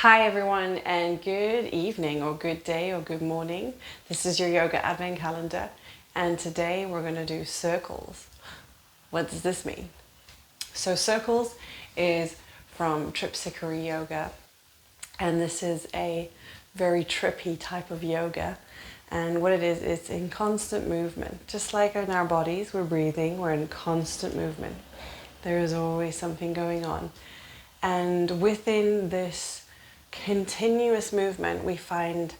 Hi everyone, and good evening or good day or good morning. This is your yoga advent calendar, and today we're going to do circles. What does this mean? So circles is from Tripsikara yoga, and this is a very trippy type of yoga. And what it is, it's in constant movement. Just like in our bodies, we're breathing, we're in constant movement. There is always something going on. And within this continuous movement, we find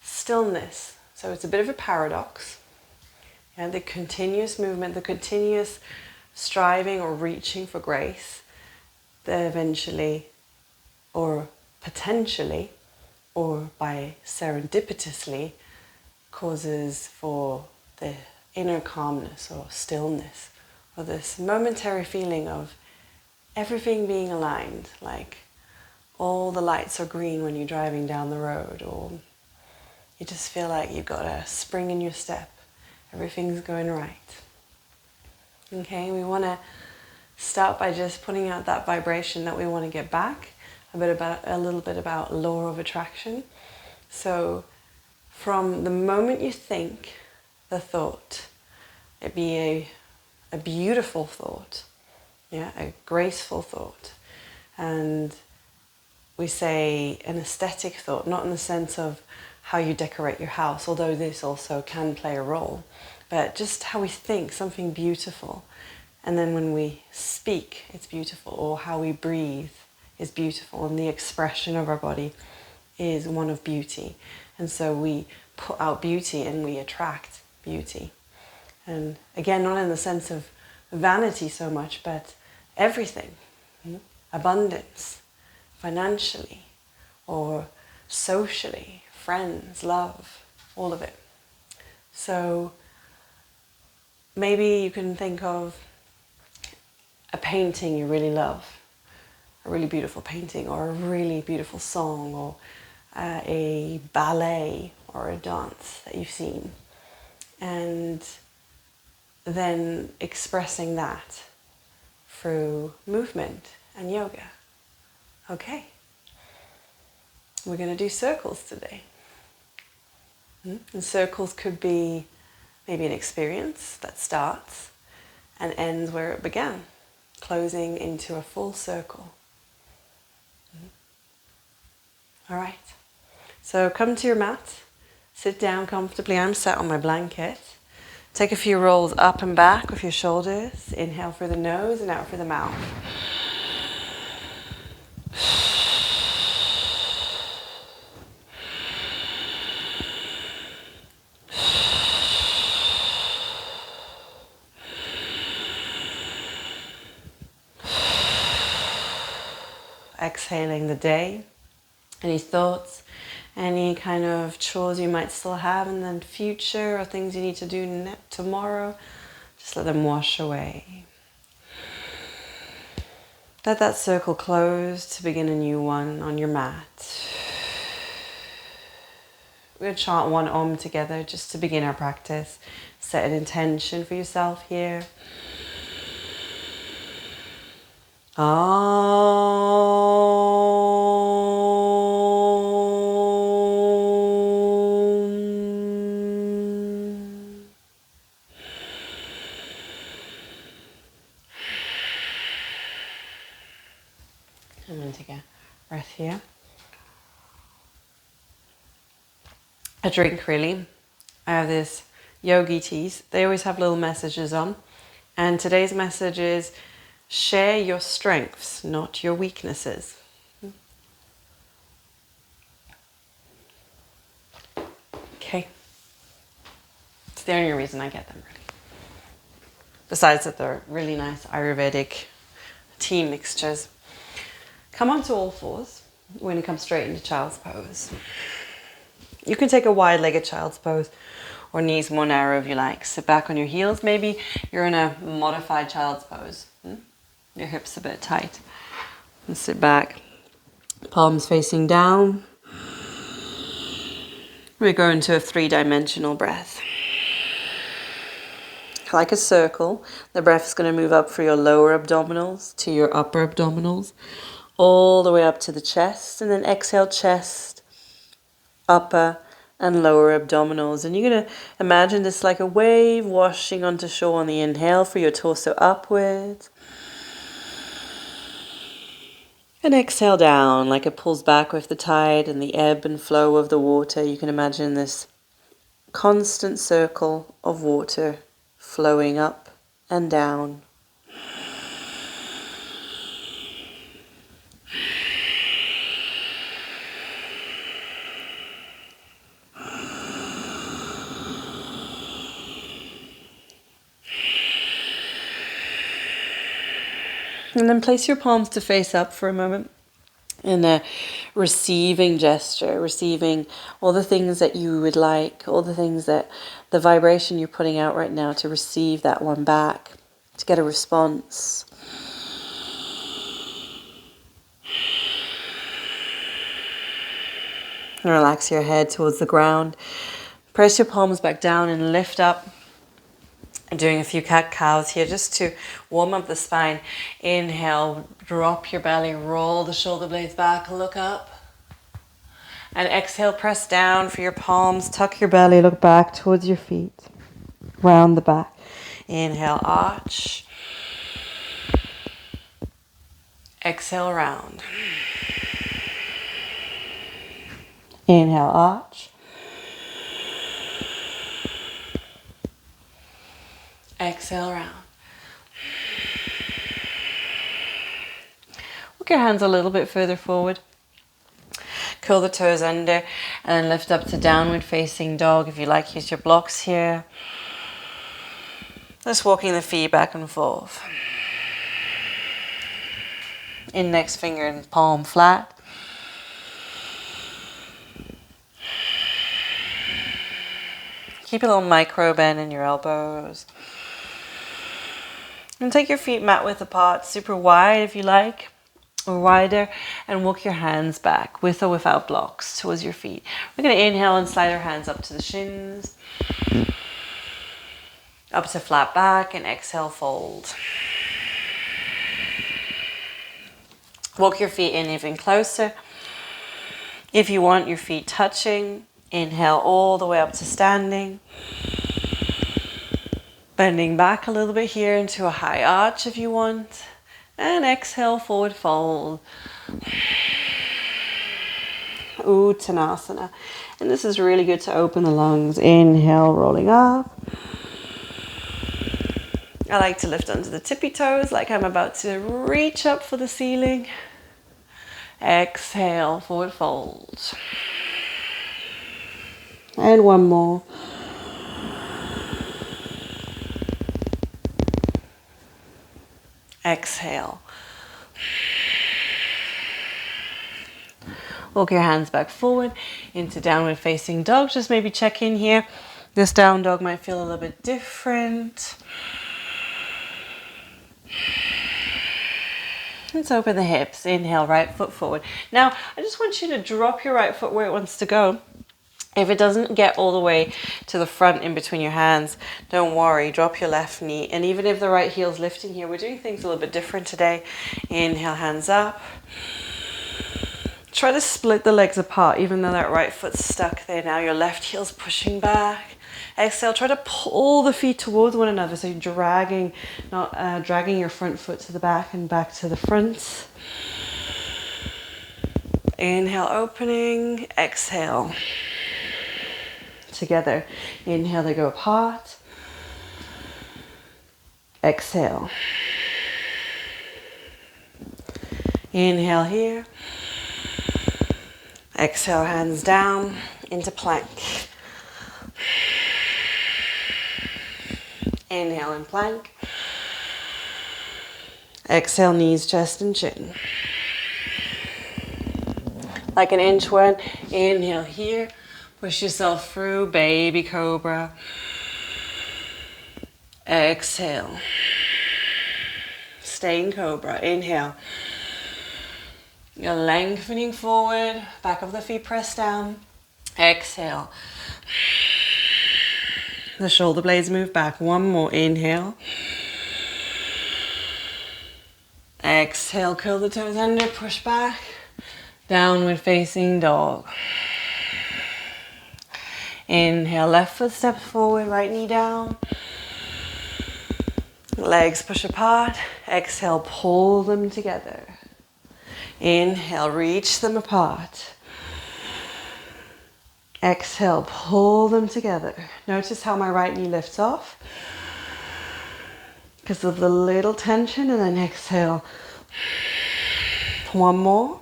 stillness. So it's a bit of a paradox. Yeah, the continuous movement, the continuous striving or reaching for grace, that eventually, or potentially, or by serendipitously, causes for the inner calmness or stillness, or this momentary feeling of everything being aligned, like all the lights are green when you're driving down the road, or you just feel like you've got a spring in your step. Everything's going right. Okay, we want to start by just putting out that vibration that we want to get back, a little bit about law of attraction. So from the moment you think the thought, it be a beautiful thought, yeah, a graceful thought, and we say an aesthetic thought, not in the sense of how you decorate your house, although this also can play a role, but just how we think, something beautiful. And then when we speak, it's beautiful, or how we breathe is beautiful, and the expression of our body is one of beauty. And so we put out beauty and we attract beauty. And again, not in the sense of vanity so much, but everything, abundance, financially or socially, friends, love, all of it. So maybe you can think of a painting you really love, a really beautiful painting, or a really beautiful song, or a ballet or a dance that you've seen, and then expressing that through movement and yoga. Okay, we're going to do circles today. And circles could be maybe an experience that starts and ends where it began, closing into a full circle. All right, so come to your mat, sit down comfortably. I'm sat on my blanket. Take a few rolls up and back with your shoulders. Inhale through the nose and out through the mouth. Exhaling the day, any thoughts, any kind of chores you might still have in the future, or things you need to do tomorrow, just let them wash away. Let that circle close to begin a new one on your mat. We're going to chant one Om together just to begin our practice. Set an intention for yourself here. I'm going to take a breath here. A drink, really. I have this yogi teas. They always have little messages on. And today's message is, share your strengths, not your weaknesses. Okay. It's the only reason I get them, really. Besides that they're really nice Ayurvedic tea mixtures. Come onto all fours. We're going to come straight into child's pose. You can take a wide-legged child's pose, or knees more narrow if you like. Sit back on your heels. Maybe you're in a modified child's pose. Your hips a bit tight. And sit back. Palms facing down. We go into a 3-dimensional breath. Like a circle, the breath is going to move up through your lower abdominals to your upper abdominals, all the way up to the chest, and then exhale, chest, upper and lower abdominals. And you're going to imagine this like a wave washing onto shore on the inhale for your torso upwards. And exhale down like it pulls back with the tide and the ebb and flow of the water. You can imagine this constant circle of water flowing up and down. And then place your palms to face up for a moment in a receiving gesture, receiving all the things that you would like, all the things that the vibration you're putting out right now, to receive that one back, to get a response. And relax your head towards the ground. Press your palms back down and lift up. Doing a few cat-cows here just to warm up the spine. Inhale, drop your belly, roll the shoulder blades back, look up. And exhale, press down for your palms, tuck your belly, look back towards your feet, round the back. Inhale, arch. Exhale, round. Inhale, arch. Exhale, round. Walk your hands a little bit further forward. Curl the toes under and lift up to downward facing dog. If you like, use your blocks here. Just walking the feet back and forth. Index finger and palm flat. Keep a little micro bend in your elbows. And take your feet mat width apart, super wide if you like, or wider, and walk your hands back with or without blocks towards your feet. We're going to inhale and slide our hands up to the shins, up to flat back, and exhale, fold. Walk your feet in even closer. If you want your feet touching, inhale all the way up to standing. Bending back a little bit here into a high arch if you want. And exhale, forward fold. Uttanasana. And this is really good to open the lungs. Inhale, rolling up. I like to lift onto the tippy toes like I'm about to reach up for the ceiling. Exhale, forward fold. And one more. Exhale. Walk your hands back forward into downward facing dog. Just maybe check in here. This down dog might feel a little bit different. Let's open the hips. Inhale, right foot forward. Now, I just want you to drop your right foot where it wants to go. If it doesn't get all the way to the front in between your hands, don't worry, drop your left knee. And even if the right heel's lifting here, we're doing things a little bit different today. Inhale, hands up. Try to split the legs apart, even though that right foot's stuck there. Now your left heel's pushing back. Exhale, try to pull the feet towards one another. So you're dragging, not dragging your front foot to the back and back to the front. Inhale, opening. Exhale. Together. Inhale, they go apart. Exhale. Inhale here. Exhale, hands down into plank. Inhale in plank. Exhale, knees, chest, and chin. Like an inchworm. Inhale here. Push yourself through, baby cobra. Exhale. Stay in cobra. Inhale. You're lengthening forward. Back of the feet press down. Exhale. The shoulder blades move back. One more. Inhale. Exhale, curl the toes under, push back. Downward facing dog. Inhale, left foot steps forward, right knee down. Legs push apart. Exhale, pull them together. Inhale, reach them apart. Exhale, pull them together. Notice how my right knee lifts off because of the little tension, and then exhale. One more.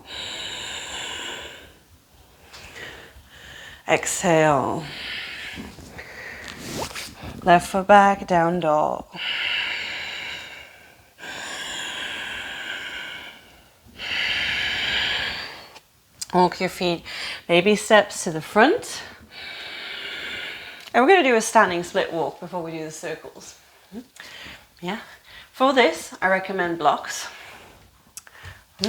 Exhale. Left foot back, down dog. Walk your feet baby steps to the front. And we're going to do a standing split walk before we do the circles. Yeah. For this, I recommend blocks.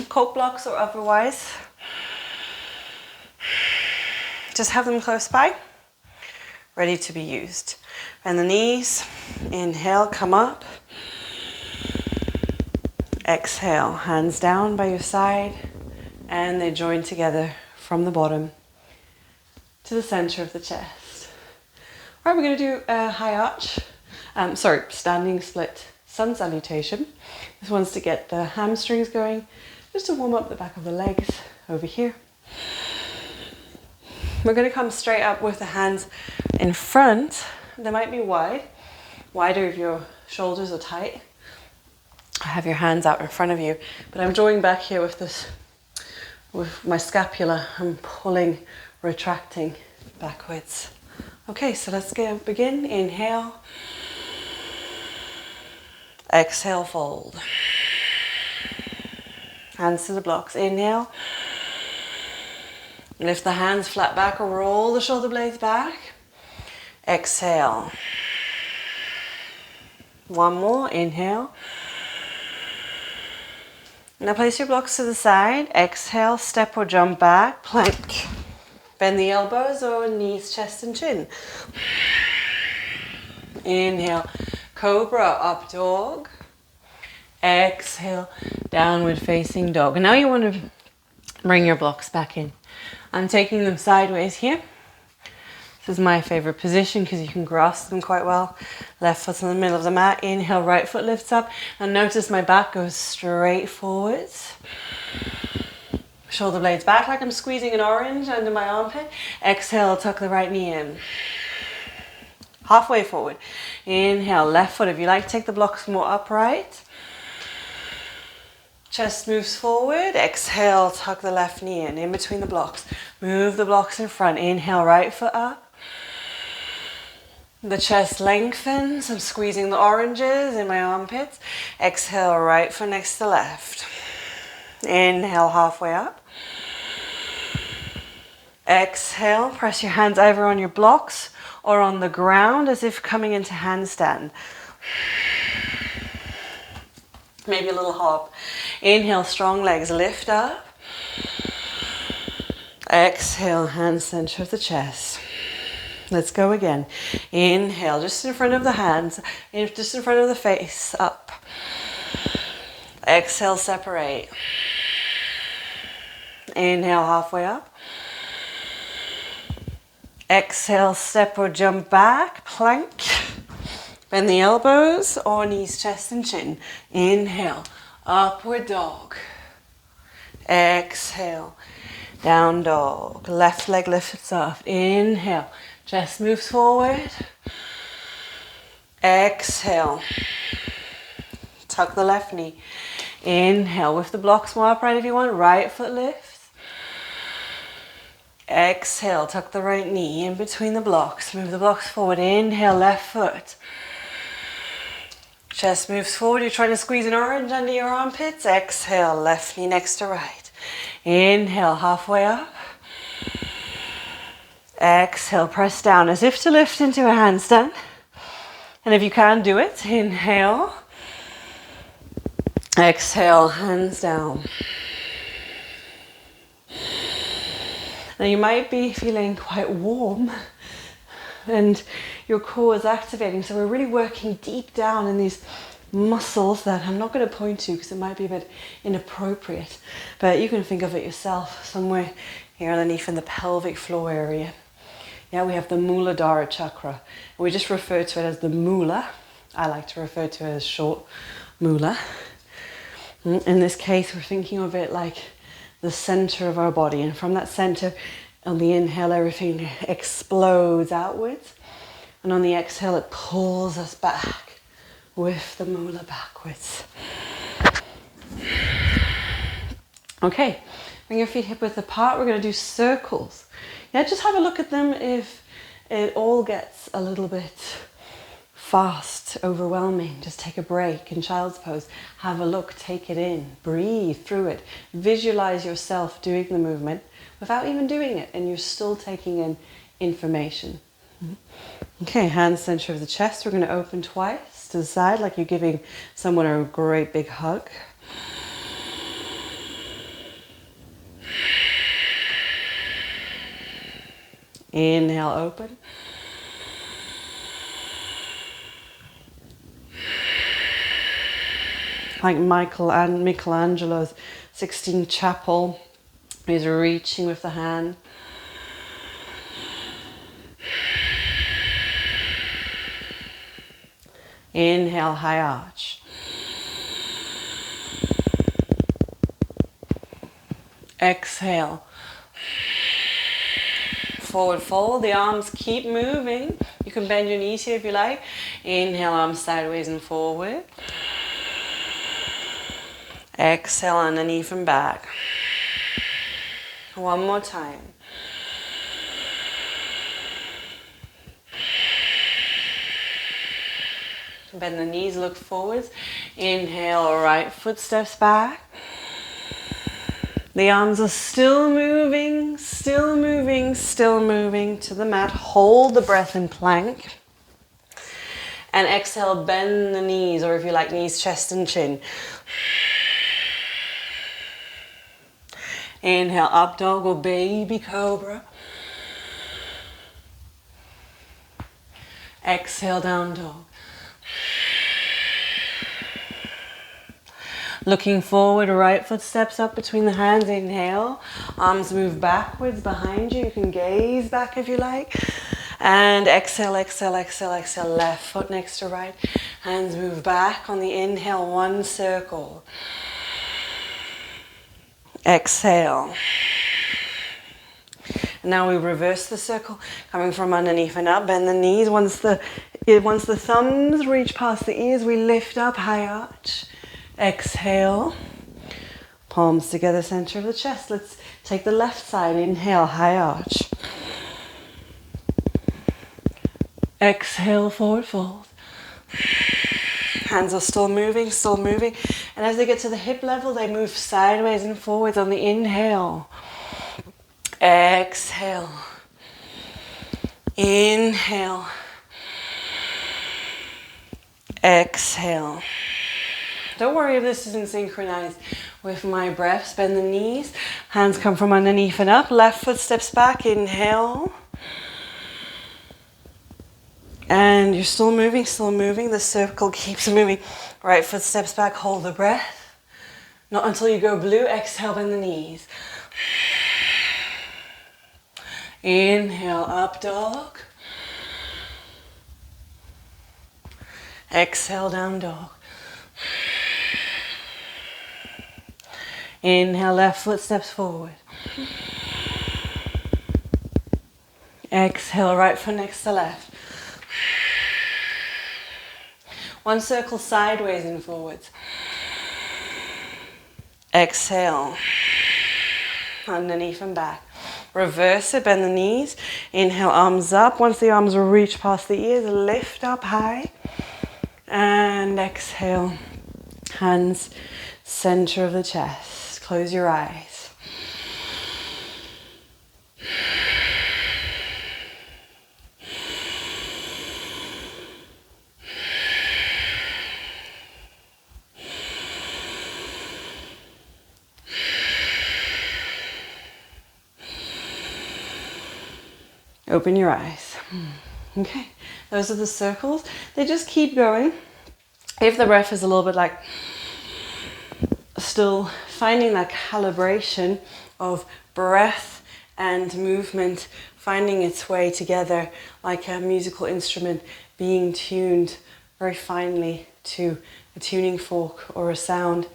Coke blocks or otherwise. Just have them close by, ready to be used. Bend the knees. Inhale, come up. Exhale, hands down by your side. And they join together from the bottom to the center of the chest. All right, we're going to do a high arch, standing split sun salutation. This one's to get the hamstrings going, just to warm up the back of the legs over here. We're going to come straight up with the hands in front. They might be wider if your shoulders are tight. Have your hands out in front of you, but I'm drawing back here with this. With my scapula, I'm pulling, retracting backwards. Okay, so let's begin. Inhale. Exhale, fold. Hands to the blocks. Inhale. Lift the hands flat back or roll the shoulder blades back. Exhale. One more. Inhale. Now place your blocks to the side. Exhale, step or jump back, plank. Bend the elbows or knees, chest and chin. Inhale, cobra, up dog. Exhale, downward facing dog. And now you want to bring your blocks back in. I'm taking them sideways here. This is my favorite position because you can grasp them quite well. Left foot's in the middle of the mat. Inhale, right foot lifts up. And notice my back goes straight forwards. Shoulder blades back like I'm squeezing an orange under my armpit. Exhale, tuck the right knee in. Halfway forward. Inhale, left foot. If you like, take the blocks more upright. Chest moves forward. Exhale, tuck the left knee in between the blocks. Move the blocks in front. Inhale, right foot up. The chest lengthens. I'm squeezing the oranges in my armpits. Exhale, right foot next to left. Inhale, halfway up. Exhale, press your hands either on your blocks or on the ground as if coming into handstand. Maybe a little hop. Inhale, strong legs, lift up. Exhale, hands center of the chest. Let's go again. Inhale, just in front of the hands, just in front of the face, up. Exhale, separate. Inhale, halfway up. Exhale, step or jump back, plank. Bend the elbows or knees, chest and chin. Inhale, upward dog. Exhale, down dog. Left leg lifts off. Inhale, chest moves forward. Exhale, tuck the left knee. Inhale, with the blocks more upright if you want. Right foot lifts. Exhale, tuck the right knee in between the blocks. Move the blocks forward. Inhale, left foot. Chest moves forward. You're trying to squeeze an orange under your armpits. Exhale, left knee next to right. Inhale, halfway up. Exhale, press down as if to lift into a handstand. And if you can do it, inhale. Exhale, hands down. Now you might be feeling quite warm and your core is activating. So we're really working deep down in these muscles that I'm not going to point to because it might be a bit inappropriate, but you can think of it yourself, somewhere here underneath in the pelvic floor area. Yeah, we have the Muladhara chakra. We just refer to it as the Mula. I like to refer to it as short Mula. In this case, we're thinking of it like the center of our body, and from that center, on the inhale, everything explodes outwards, and on the exhale, it pulls us back with the Mula backwards. Okay, bring your feet hip width apart. We're going to do circles. Yeah, just have a look at them if it all gets a little bit fast, overwhelming. Just take a break in child's pose. Have a look, take it in, breathe through it. Visualize yourself doing the movement without even doing it, and you're still taking in information. Okay, hands center of the chest. We're going to open twice to the side like you're giving someone a great big hug. Inhale, open. Like Michelangelo's Sistine Chapel, he's reaching with the hand. Inhale, high arch. Exhale. Forward fold, the arms keep moving. You can bend your knees here if you like. Inhale, arms sideways and forward. Exhale, underneath and back. One more time. Bend the knees, look forwards. Inhale, right foot steps back. The arms are still moving, still moving, still moving to the mat. Hold the breath in plank. And exhale, bend the knees, or if you like, knees, chest and chin. Inhale, up dog or baby cobra. Exhale, down dog. Looking forward, right foot steps up between the hands. Inhale, arms move backwards behind you. You can gaze back if you like. And exhale, exhale, exhale, exhale. Left foot next to right. Hands move back on the inhale, one circle. Exhale. Now we reverse the circle, coming from underneath and up. Bend the knees. Once the thumbs reach past the ears, we lift up, high arch. Exhale. Palms together, center of the chest. Let's take the left side. Inhale, high arch. Exhale, forward fold. Hands are still moving, still moving. And as they get to the hip level, they move sideways and forwards on the inhale. Exhale. Inhale. Exhale. Don't worry if this isn't synchronized with my breaths. Bend the knees. Hands come from underneath and up. Left foot steps back. Inhale. And you're still moving, still moving. The circle keeps moving. Right foot steps back. Hold the breath. Not until you go blue. Exhale, bend the knees. Inhale, up dog. Exhale, down dog. Inhale, left foot steps forward. Exhale, right foot next to left. One circle sideways and forwards. Exhale. Underneath and back. Reverse it, bend the knees. Inhale, arms up. Once the arms reach past the ears, lift up high. And exhale. Hands center of the chest. Close your eyes. Open your eyes. Okay, those are the circles. They just keep going. if the breath is a little bit like still finding that calibration of breath and movement, finding its way together like a musical instrument being tuned very finely to a tuning fork or a sound,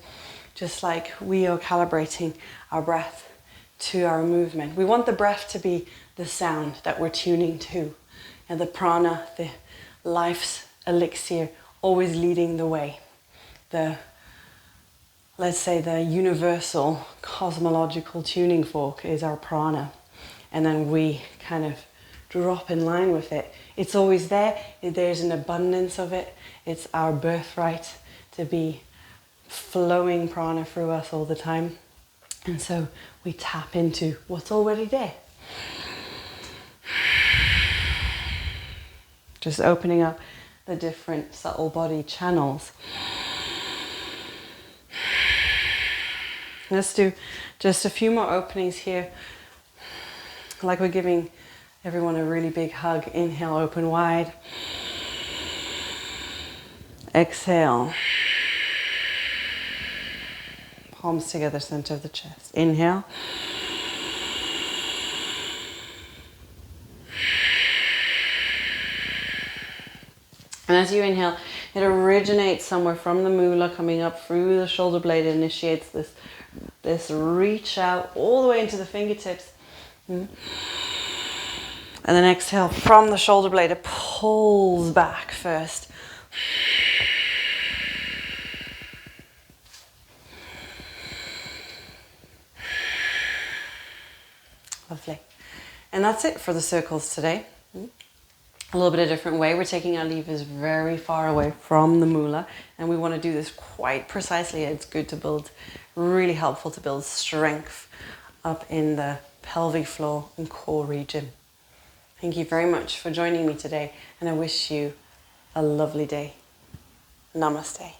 just like we are calibrating our breath to our movement. We want the breath to be the sound that we're tuning to, and the prana, the life's elixir, always leading the way. Let's say the universal cosmological tuning fork is our prana, and then we kind of drop in line with it. It's always there. There's an abundance of it. It's our birthright to be flowing prana through us all the time. And so we tap into what's already there. Just opening up the different subtle body channels. Let's do just a few more openings here. Like we're giving everyone a really big hug. Inhale, open wide. Exhale. Palms together, center of the chest. Inhale. And as you inhale, it originates somewhere from the moolah, coming up through the shoulder blade. It initiates this reach out all the way into the fingertips. And then exhale from the shoulder blade. It pulls back first. Lovely. And that's it for the circles today. A little bit of a different way. We're taking our levers very far away from the moolah, and we want to do this quite precisely. It's good to build, really helpful to build strength up in the pelvic floor and core region. Thank you very much for joining me today, and I wish you a lovely day. Namaste.